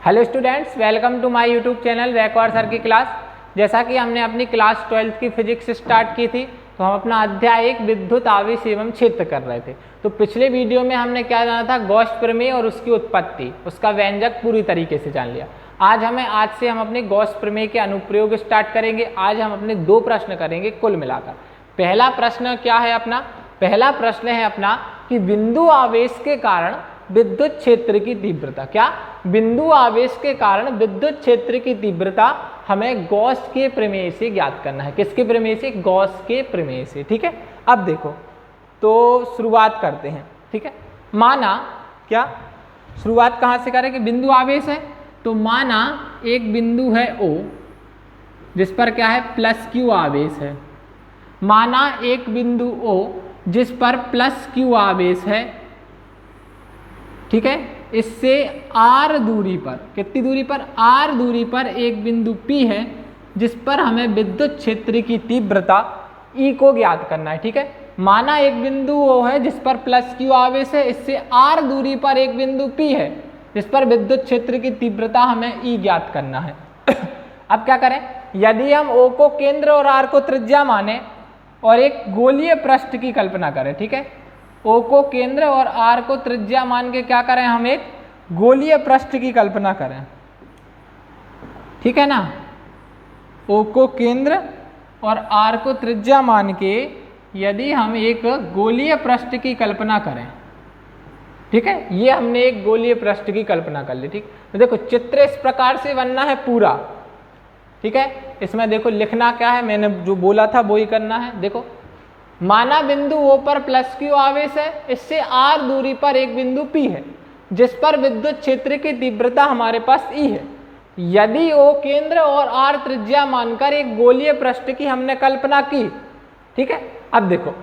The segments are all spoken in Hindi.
Hello students, welcome to my YouTube channel वैकवार सर की क्लास। जैसा कि हमने अपनी क्लास 12th की फिजिक्स स्टार्ट की थी, तो हम अपना अध्याय 1 विद्युत आवेश एवं क्षेत्र कर रहे थे। तो पिछले वीडियो में हमने क्या जाना था, गॉस प्रमेय और उसकी उत्पत्ति, उसका व्यंजक पूरी तरीके से जान लिया। आज से हम अपने गॉस प्रमेय के अनुप्रयोग स्टार्ट करेंगे। आज हम अपने 2 प्रश्न करेंगे कुल मिलाकर। पहला प्रश्न क्या है अपना? पहला प्रश्न है अपना कि बिंदु आवेश के कारण विद्युत क्षेत्र की तीव्रता, क्या बिंदु आवेश के कारण विद्युत क्षेत्र की तीव्रता हमें गॉस के प्रमेय से ज्ञात करना है। किसके प्रमेय से? गॉस के प्रमेय से। ठीक है, अब देखो तो शुरुआत करते हैं। ठीक है, माना क्या शुरुआत कहाँ से करें कि बिंदु आवेश है, तो माना एक बिंदु है O जिस पर क्या है प्लस क्यू आवेश है। माना एक बिंदु O जिस पर प्लस क्यू आवेश है। ठीक है, इससे r दूरी पर, कितनी दूरी पर? r दूरी पर एक बिंदु P है जिस पर हमें विद्युत क्षेत्र की तीव्रता E को ज्ञात करना है। ठीक है, माना एक बिंदु O है जिस पर प्लस क्यू आवेश है, इससे r दूरी पर एक बिंदु P है जिस पर विद्युत क्षेत्र की तीव्रता हमें E ज्ञात करना है। अब क्या करें, यदि हम O को केंद्र और R को त्रिज्या माने और एक गोलीय पृष्ठ की कल्पना करें। ठीक है, O को केंद्र और R को त्रिज्या मान के क्या करें, हम एक गोलीय पृष्ठ की कल्पना करें। ठीक है ना, O को केंद्र और R को त्रिज्या मान के यदि हम एक गोलीय पृष्ठ की कल्पना करें। ठीक है, ये हमने एक गोलीय पृष्ठ की कल्पना कर ली। ठीक, तो देखो चित्र इस प्रकार से बनना है पूरा। ठीक है, इसमें देखो लिखना क्या है, मैंने जो बोला था वो ही करना है। देखो माना बिंदु O पर प्लस क्यू आवेश है, इससे R दूरी पर एक बिंदु P है जिस पर विद्युत क्षेत्र की तीव्रता हमारे पास E है। यदि O केंद्र और R त्रिज्या मानकर एक गोलीय पृष्ठ की हमने कल्पना की। ठीक है, अब देखो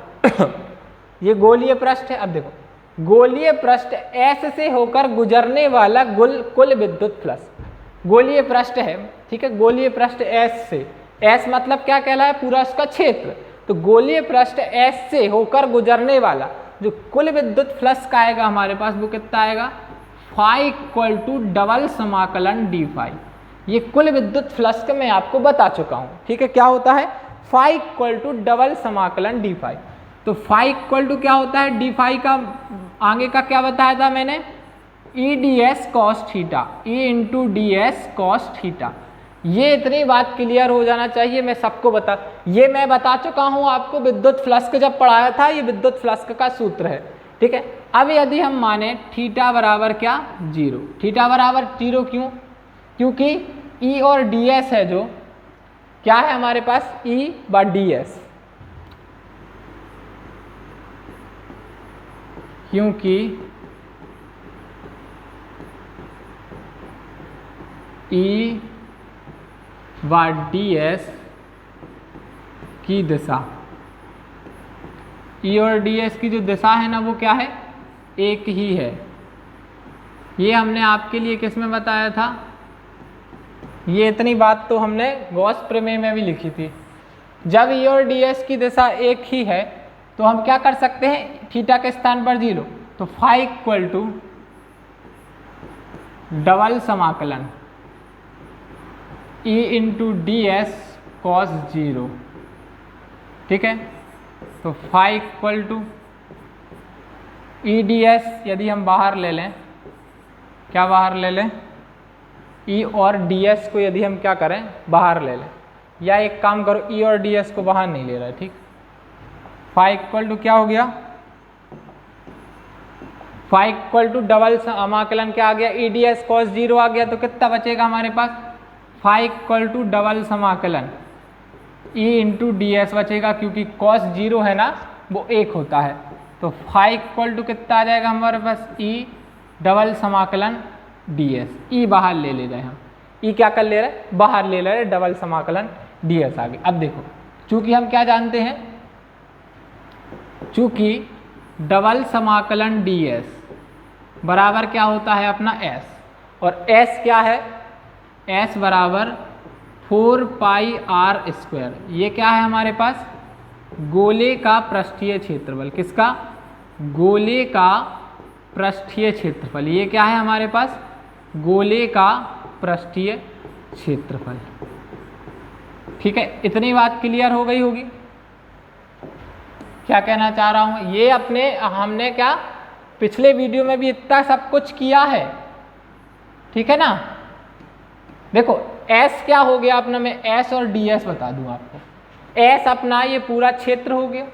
ये गोलीय पृष्ठ है। अब देखो गोलीय पृष्ठ S से होकर गुजरने वाला कुल विद्युत फ्लक्स गोलीय पृष्ठ है। ठीक है, गोलीय पृष्ठ S से, S मतलब क्या कहलाए, पूरा उसका क्षेत्र। तो गोलीय पृष्ठ S से होकर गुजरने वाला जो कुल विद्युत फ्लक्स का आएगा हमारे पास, वो कितना आएगा, फाई इक्वल टू डबल समाकलन डी फाई। ये कुल विद्युत फ्लक्स मैं आपको बता चुका हूं। ठीक है, क्या होता है, फाई इक्वल टू डबल समाकलन डी फाई। तो फाई इक्वल टू क्या होता है, डी फाई का आगे का क्या बताया था मैंने, ई D S cos theta, E into D S cos theta. ये इतनी बात क्लियर हो जाना चाहिए। मैं बता चुका हूं आपको विद्युत फ्लक्स जब पढ़ाया था, ये विद्युत फ्लक्स का सूत्र है। ठीक है, अब यदि हम माने थीटा बराबर क्या, 0। थीटा बराबर 0 क्यों? क्योंकि ई और डी एस है, जो क्या है हमारे पास, ई बा डी एस। क्योंकि ई व डी एस की दिशा, ई और डी एस की जो दिशा है ना, वो क्या है, एक ही है। ये हमने आपके लिए किस में बताया था, ये इतनी बात तो हमने गॉस प्रमेय में भी लिखी थी। जब ई और डी एस की दिशा एक ही है तो हम क्या कर सकते हैं, थीटा के स्थान पर 0, तो फाई इक्वल टू डबल समाकलन E into D S cos 0। ठीक है, तो phi equal to E D S, यदि हम बाहर ले लें, क्या बाहर ले लें, E और डी एस को यदि हम क्या करें, बाहर ले लें, या एक काम करो, E और डी एस को बाहर नहीं ले रहा है। ठीक, फाई इक्वल टू क्या हो गया, फाई इक्वल टू डबल समाकलन क्या आ गया, ई डी एस कॉस 0 आ गया। तो कितना बचेगा हमारे पास, फाई इक्वल टू डबल समाकलन E इंटू डी एस बचेगा, क्योंकि कॉस 0 है ना, वो 1 होता है। तो फाई इक्वल टू कितना आ जाएगा हमारे पास, E डबल समाकलन डी एस। E बाहर ले रहे हम, E क्या कर ले रहे, बाहर ले रहे, डबल समाकलन डी एस आ गया। अब देखो, चूंकि हम क्या जानते हैं, चूंकि डबल समाकलन डी एस बराबर क्या होता है अपना S, और S क्या है, S बराबर 4 पाई आर स्क्वायर। ये क्या है हमारे पास, गोले का पृष्ठीय क्षेत्रफल। किसका, गोले का पृष्ठीय क्षेत्रफल। ये क्या है हमारे पास, गोले का पृष्ठीय क्षेत्रफल। ठीक है, इतनी बात क्लियर हो गई होगी। क्या कहना चाह रहा हूं, ये हमने क्या पिछले वीडियो में भी इतना सब कुछ किया है। ठीक है ना। देखो S क्या हो गया अपना, मैं S और ds बता दूं आपको। S अपना ये पूरा क्षेत्र हो गया।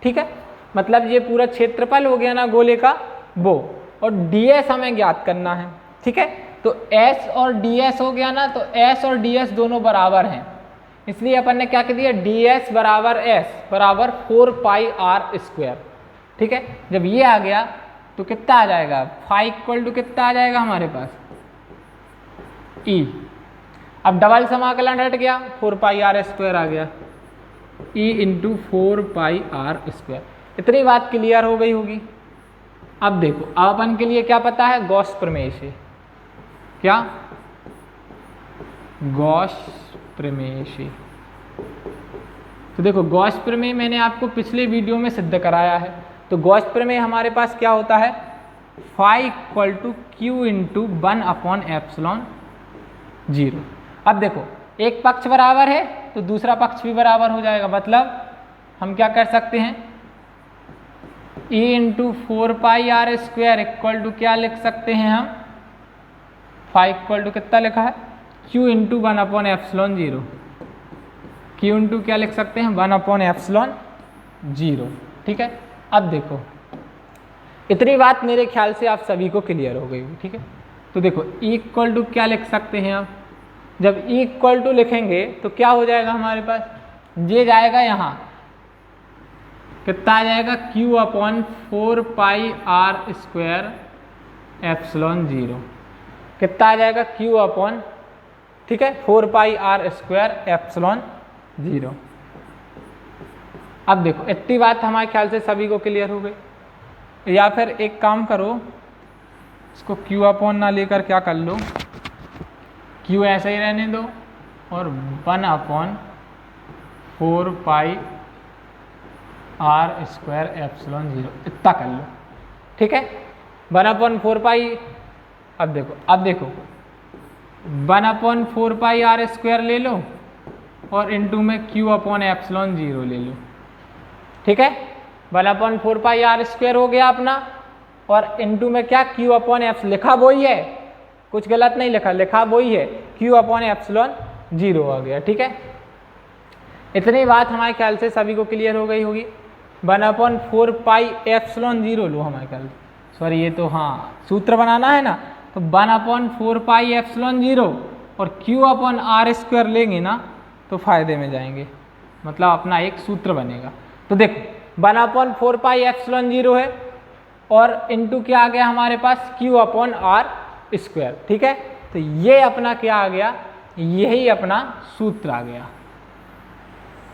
ठीक है, मतलब ये पूरा क्षेत्रफल हो गया ना गोले का वो, और ds हमें ज्ञात करना है। ठीक है, तो S और ds हो गया ना, तो S और ds दोनों बराबर हैं, इसलिए अपन ने क्या कह दिया, ds बराबर S बराबर 4 पाई r स्क्वायर। ठीक है, जब ये आ गया तो कितना आ जाएगा, फाई इक्वल टू कितना आ जाएगा हमारे पास E। अब डबल समाकलन हट गया, 4 पाई r स्क्वायर आ गया, E into 4 pi r square. इतनी बात क्लियर हो गई होगी। अब देखो, अब अपन के लिए क्या पता है, गॉस प्रमेय से। क्या, गॉस प्रमेय से। तो देखो गॉस प्रमेय मैंने आपको पिछले वीडियो में सिद्ध कराया है। तो गॉस प्रमेय हमारे पास क्या होता है, phi equal to Q into 1/ε0। अब देखो एक पक्ष बराबर है तो दूसरा पक्ष भी बराबर हो जाएगा, मतलब हम क्या कर सकते हैं, E into 4 pi r square equal to क्या लिख सकते हैं हम, फाई इक्वल टू कितना लिखा है, Q इंटू 1/ε0। Q इंटू क्या लिख सकते हैं, 1/ε0। ठीक है, अब देखो इतनी बात मेरे ख्याल से आप सभी को क्लियर हो गई होगी। ठीक है, तो देखो E इक्वल टू क्या लिख सकते हैं आप, जब E इक्वल टू लिखेंगे तो क्या हो जाएगा हमारे पास, ये जाएगा यहाँ, कितना आ जाएगा, Q upon 4 pi r square ε0। कितना आ जाएगा, Q अपॉन, ठीक है, 4 पाई r स्क्वायर ε0। अब देखो इतनी बात हमारे ख्याल से सभी को क्लियर हो गई। या फिर एक काम करो, इसको Q अपॉन ना लेकर क्या कर लो, Q ऐसे ही रहने दो और 1/4 पाई r स्क्वायर ε0 इतना कर लो। ठीक है, 1/4 पाई, अब देखो 1/4 पाई r स्क्वायर ले लो और इनटू में Q अपॉन ε0 ले लो। ठीक है, 1/4 पाई r स्क्वायर हो गया अपना, और इनटू में क्या, Q अपॉन एप्स, लिखा वही है, कुछ गलत नहीं लिखा, लिखा वही है, Q अपॉन ε0 आ गया। ठीक है, इतनी बात हमारे ख्याल से सभी को क्लियर हो गई होगी। 1/4 पाई ε0 लो हमारे ख्याल से, सॉरी ये तो हाँ सूत्र बनाना है ना, तो 1/4 पाई ε0 और Q अपॉन r स्क्वायर लेंगे ना तो फायदे में जाएंगे, मतलब अपना एक सूत्र बनेगा। तो देखो 1/4 पाई ε0 है और इनटू क्या आ गया हमारे पास, Q अपॉन r स्क्वायर। ठीक है, तो ये अपना क्या आ गया, यही अपना सूत्र आ गया,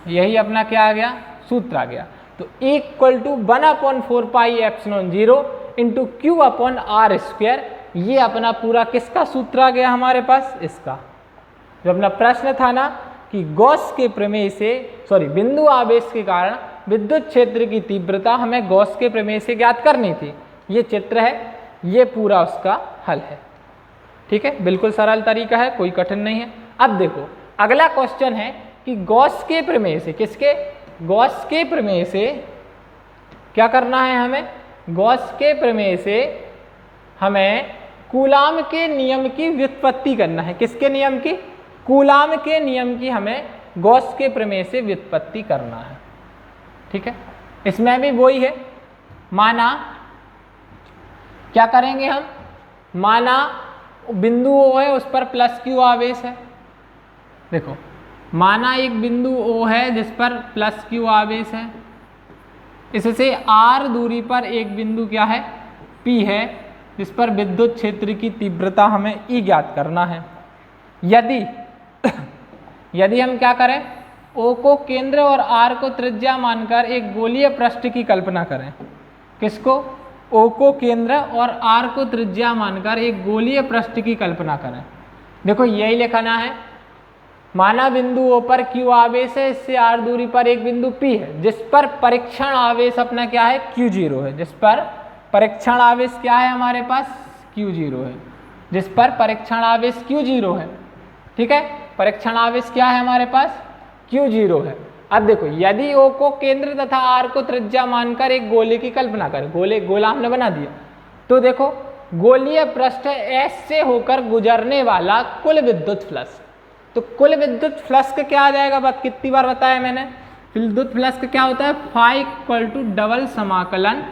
यही अपना क्या आ गया, सूत्र आ गया। तो equal to 1/4 pi ε0 into Q upon r square, ये अपना पूरा किसका सूत्र आ गया हमारे पास, इसका। जो अपना प्रश्न था ना कि गॉस के प्रमेय से, सॉरी बिंदु आवेश के कारण विद्युत क्षेत्र की तीव्रता हमें गॉस के प्रमेय से ज्ञात करनी थी। ये चित्र है, ये पूरा उसका हल है। ठीक है, बिल्कुल सरल तरीका है, कोई कठिन नहीं है। अब देखो अगला क्वेश्चन है कि गॉस के प्रमेय से, किसके, गॉस के प्रमेय से क्या करना है हमें, गॉस के प्रमेय से हमें कूलाम के नियम की व्युत्पत्ति करना है। किसके नियम की, कूलाम के नियम की हमें गॉस के प्रमेय से व्युत्पत्ति करना है। ठीक है, इसमें भी वही है, माना क्या करेंगे हम, माना बिंदु O है, उस पर प्लस Q आवेश है। देखो माना एक बिंदु O है जिस पर प्लस Q आवेश है, इससे R दूरी पर एक बिंदु क्या है, P है, जिस पर विद्युत क्षेत्र की तीव्रता हमें E ज्ञात करना है। यदि हम क्या करें, O को केंद्र और R को त्रिज्या मानकर एक गोलीय पृष्ठ की कल्पना करें। किसको, O को केंद्र और R को त्रिज्या मानकर एक गोलीय पृष्ठ की कल्पना करें। देखो यही लिखना है, माना बिंदु O पर Q आवेश है, इससे R दूरी पर एक बिंदु P है जिस पर परीक्षण आवेश अपना क्या है, Q0 है, जिस पर परीक्षण आवेश क्या है हमारे पास, Q0 है। जिस पर परीक्षण आवेश Q0 है। ठीक है, परीक्षण आवेश क्या है हमारे पास, Q0 है। अब देखो, यदि O को केंद्र तथा R को त्रिज्या मानकर एक गोले की कल्पना करें, गोला हमने बना दिया, तो देखो गोलीय पृष्ठ S से होकर गुजरने वाला कुल विद्युत फ्लक्स, तो कुल विद्युत फ्लक्स क्या आ जाएगा, बात कितनी बार बताया मैंने, विद्युत फ्लक्स क्या होता है, फाई इक्वल टू डबल समाकलन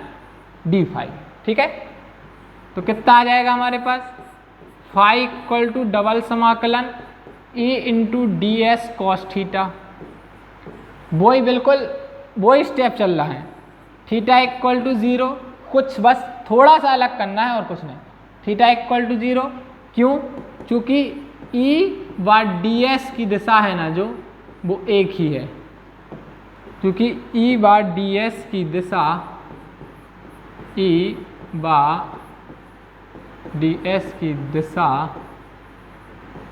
डी फाई। ठीक है, तो कितना आ जाएगा हमारे पास, फाई इक्वल टू डबल समाकलन E into D S cos theta. वही बिल्कुल वही स्टेप चल रहा है, थीटा इक्वल टू 0, कुछ बस थोड़ा सा अलग करना है और कुछ नहीं, थीटा इक्वल टू 0, क्यों, क्योंकि E व डी एस की दिशा है ना जो, वो एक ही है, क्योंकि E व डी एस की दिशा, E व डी एस की दिशा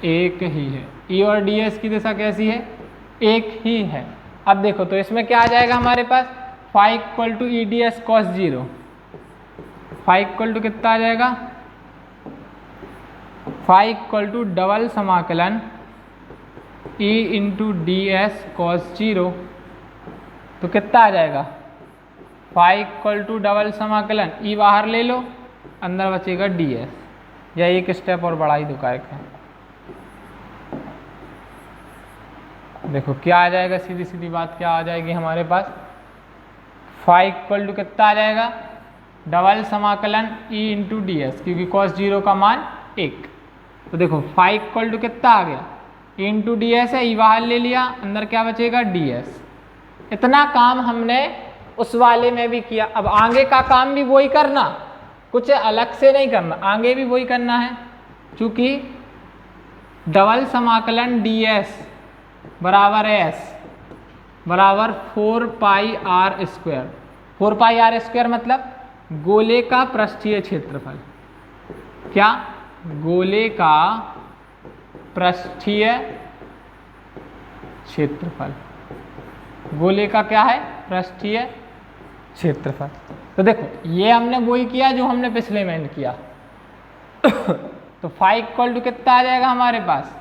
एक ही है, E और डी एस की दिशा कैसी है, एक ही है। अब देखो, तो इसमें क्या आ जाएगा हमारे पास, phi equal to E D S cos 0, phi equal to कितना आ जाएगा, फाई इक्वल टू डबल समाकलन E into D S cos 0, तो कितना आ जाएगा, फाई इक्वल टू डबल समाकलन E बाहर ले लो, अंदर बचेगा डी एस, या एक स्टेप और बढ़ा ही दो का है। देखो क्या आ जाएगा, सीधी सीधी बात क्या आ जाएगी हमारे पास, फाई इक्वल टू कितना आ जाएगा, डबल समाकलन E इंटू डी एस, क्योंकि कॉस 0 का मान 1, तो देखो फाई इक्वल टू कितना आ गया, E इंटू डी एस है, E बाहर ले लिया, अंदर क्या बचेगा डी एस। इतना काम हमने उस वाले में भी किया, अब आगे का काम भी वही करना, कुछ अलग से नहीं करना, आगे भी वही करना है, क्योंकि डबल समाकलन डी एस बराबर S बराबर 4 pi R square, 4 pi R square मतलब गोले का पृष्ठीय क्षेत्रफल, क्या, गोले का पृष्ठीय क्षेत्रफल, गोले का क्या है, पृष्ठीय क्षेत्रफल। तो देखो ये हमने वही किया जो हमने पिछले में किया तो फाई इक्वल टू कितना आ जाएगा हमारे पास,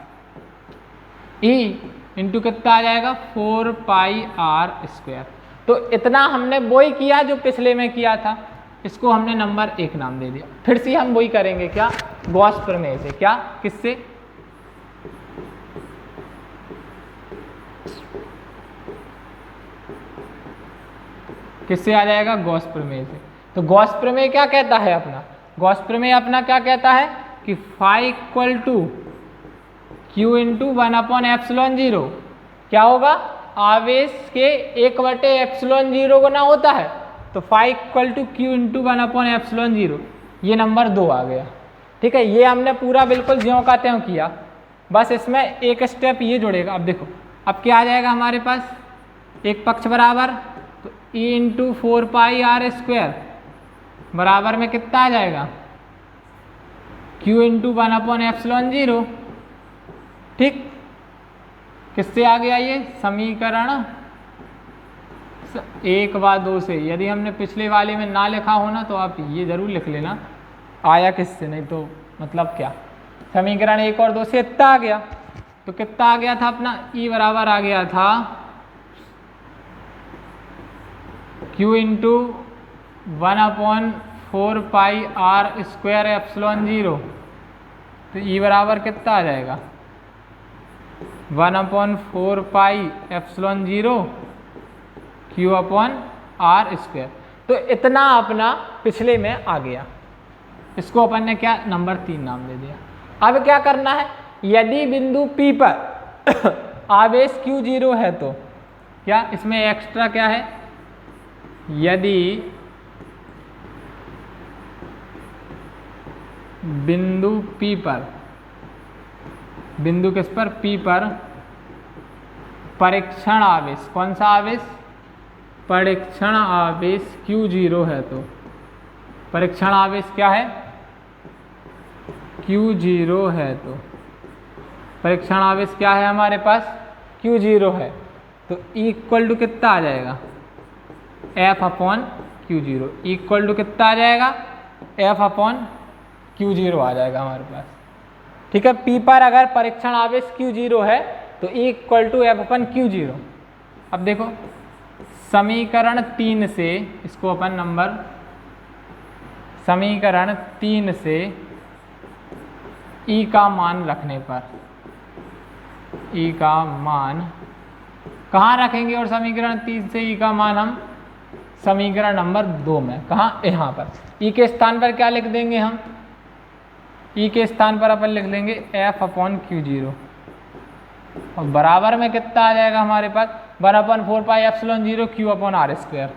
E इंटू कितना आ जाएगा, 4 पाई आर स्क्वायर। तो इतना हमने वही किया जो पिछले में किया था, इसको हमने नंबर 1 नाम दे दिया। फिर से हम वही करेंगे, क्या, गॉस प्रमेय से, क्या, किससे, किससे आ जाएगा, गॉस प्रमेय से। तो गॉस प्रमेय क्या कहता है अपना, गॉस प्रमेय अपना क्या कहता है कि phi equal to Q into 1/ε0, क्या होगा, आवेश के 1/ε0 गुना होता है, तो phi equal to Q into 1/ε0, ये नंबर 2 आ गया। ठीक है, ये हमने पूरा बिल्कुल ज्यों का त्यों किया, बस इसमें एक स्टेप ये जुड़ेगा। अब देखो, अब क्या आ जाएगा हमारे पास, एक पक्ष बराबर, तो E into 4 pi R square बराबर में कितना आ जाएगा, Q इंटू 1/ε0। ठीक, किससे आ गया ये समीकरण 1 व 2 से। यदि हमने पिछले वाले में ना लिखा हो ना, तो आप ये जरूर लिख लेना आया किससे, नहीं तो मतलब क्या, समीकरण 1 और 2 से इतना आ गया। तो कितना आ गया था अपना, E बराबर आ गया था Q into 1/4 pi R square ε0, तो E बराबर कितना आ जाएगा, 1/4 pi ε0 Q upon R square. तो इतना अपना पिछले में आ गया, इसको अपन ने क्या, नंबर 3 नाम दे दिया। अब क्या करना है, यदि बिंदु P पर आवेश Q0 है, तो क्या इसमें एक्स्ट्रा क्या है, यदि बिंदु P पर, बिंदु किस पर, P पर परीक्षण आवेश, कौन सा आवेश, परीक्षण आवेश Q0 है, तो परीक्षण आवेश क्या है, Q0 है, तो परीक्षण आवेश क्या है हमारे पास, Q0 है, तो E इक्वल टू कितना आ जाएगा, F upon Q0, equal to कितना आ जाएगा, F अपॉन Q0 आ जाएगा हमारे पास। ठीक है। P पर अगर परीक्षण आवेश Q0 है तो E इक्वल टू F अपन Q0। अब देखो समीकरण 3 से इसको अपन नंबर, समीकरण 3 से E का मान रखने पर, E का मान कहाँ रखेंगे और समीकरण 3 से E का मान हम समीकरण नंबर 2 में, कहाँ, यहाँ पर E के स्थान पर क्या लिख देंगे हम, E के स्थान पर अपन लिख लेंगे F अपॉन Q0 और बराबर में कितना आ जाएगा हमारे पास 1/4πε0 Q upon R square,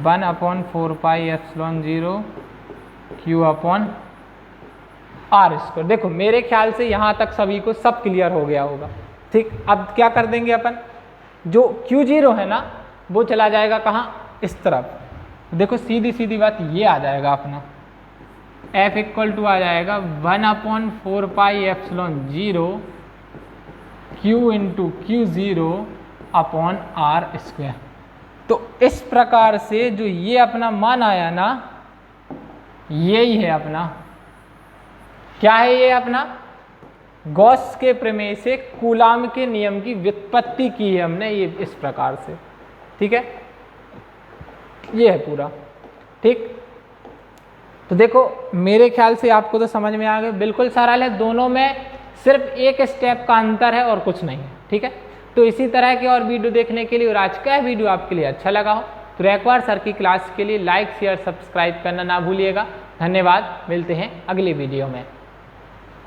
1/4πε0 Q upon R square. देखो मेरे ख्याल से यहाँ तक सभी को सब क्लियर हो गया होगा। ठीक, अब क्या कर देंगे अपन, जो Q0 है ना वो चला जाएगा कहाँ, इस तरफ। देखो सीधी सीधी बात ये आ जाएगा अपना F इक्वल टू आ जाएगा 1/4πε0 Q into Q0 upon R square. तो इस प्रकार से जो ये अपना मान आया ना, यही है अपना, क्या है ये अपना, गॉस के प्रमेय से कूलाम के नियम की व्युत्पत्ति की है हमने ये इस प्रकार से। ठीक है, ये है पूरा। ठीक, तो देखो मेरे ख्याल से आपको तो समझ में आ गया, बिल्कुल सरल है, दोनों में सिर्फ एक स्टेप का अंतर है और कुछ नहीं है। ठीक है, तो इसी तरह के और वीडियो देखने के लिए, और आज का वीडियो आपके लिए अच्छा लगा हो तो रैकवार सर की क्लास के लिए लाइक शेयर सब्सक्राइब करना ना भूलिएगा। धन्यवाद, मिलते हैं अगली वीडियो में।